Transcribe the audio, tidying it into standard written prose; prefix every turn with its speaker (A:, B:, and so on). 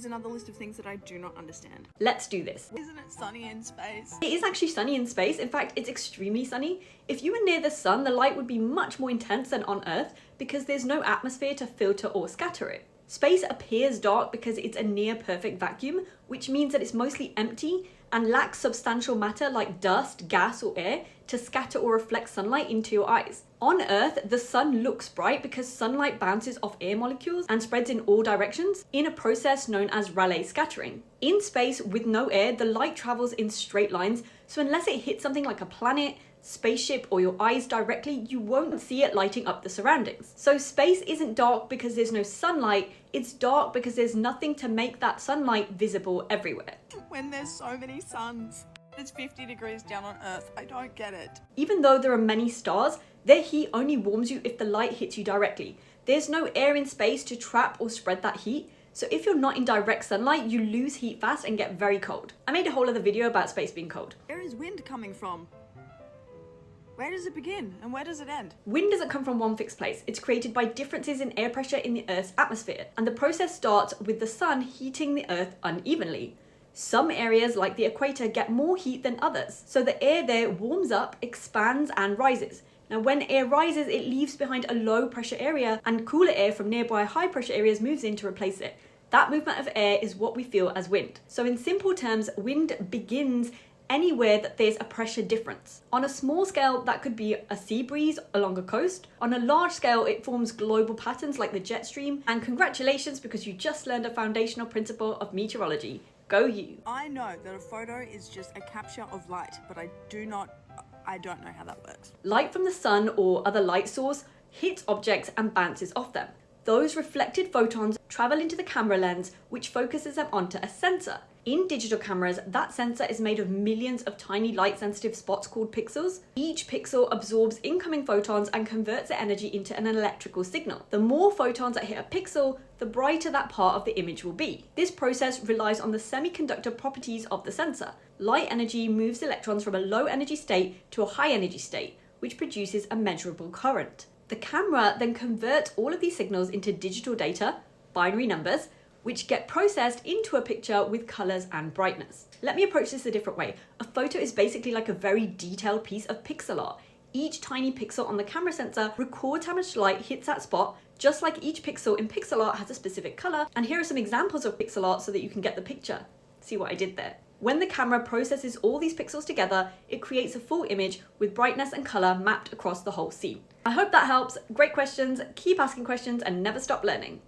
A: another list of things that I do not understand.
B: Let's do this.
A: Isn't it sunny in space?
B: It is actually sunny in space. In fact, it's extremely sunny. If you were near the sun, the light would be much more intense than on Earth because there's no atmosphere to filter or scatter it. Space appears dark because it's a near perfect vacuum, which means that it's mostly empty and lacks substantial matter like dust, gas, or air to scatter or reflect sunlight into your eyes. On Earth, the sun looks bright because sunlight bounces off air molecules and spreads in all directions in a process known as Rayleigh scattering. In space, with no air, the light travels in straight lines, so unless it hits something like a planet, spaceship, or your eyes directly, you won't see it lighting up the surroundings. So space isn't dark because there's no sunlight, it's dark because there's nothing to make that sunlight visible everywhere.
A: When there's so many suns, it's 50 degrees down on Earth. I don't get it.
B: Even though there are many stars, their heat only warms you if the light hits you directly. There's no air in space to trap or spread that heat, so if you're not in direct sunlight, you lose heat fast and get very cold. I made a whole other video about space being cold.
A: Where is wind coming from? Where does it begin and where does it end?
B: Wind doesn't come from one fixed place. It's created by differences in air pressure in the Earth's atmosphere, and the process starts with the sun heating the Earth unevenly. Some areas, like the equator, get more heat than others, so the air there warms up, expands, and rises. Now, when air rises, it leaves behind a low pressure area, and cooler air from nearby high pressure areas moves in to replace it. That movement of air is what we feel as wind. So in simple terms, wind begins anywhere that there's a pressure difference. On a small scale, that could be a sea breeze along a coast. On a large scale, it forms global patterns like the jet stream. And congratulations, because you just learned a foundational principle of meteorology. Go you.
A: I know that a photo is just a capture of light, but I don't know how that works.
B: Light from the sun or other light source hits objects and bounces off them. Those reflected photons travel into the camera lens, which focuses them onto a sensor. In digital cameras, that sensor is made of millions of tiny light-sensitive spots called pixels. Each pixel absorbs incoming photons and converts the energy into an electrical signal. The more photons that hit a pixel, the brighter that part of the image will be. This process relies on the semiconductor properties of the sensor. Light energy moves electrons from a low energy state to a high energy state, which produces a measurable current. The camera then converts all of these signals into digital data, binary numbers, which get processed into a picture with colors and brightness. Let me approach this a different way. A photo is basically like a very detailed piece of pixel art. Each tiny pixel on the camera sensor records how much light hits that spot, just like each pixel in pixel art has a specific color. And here are some examples of pixel art so that you can get the picture. See what I did there? When the camera processes all these pixels together, it creates a full image with brightness and color mapped across the whole scene. I hope that helps. Great questions, keep asking questions, and never stop learning.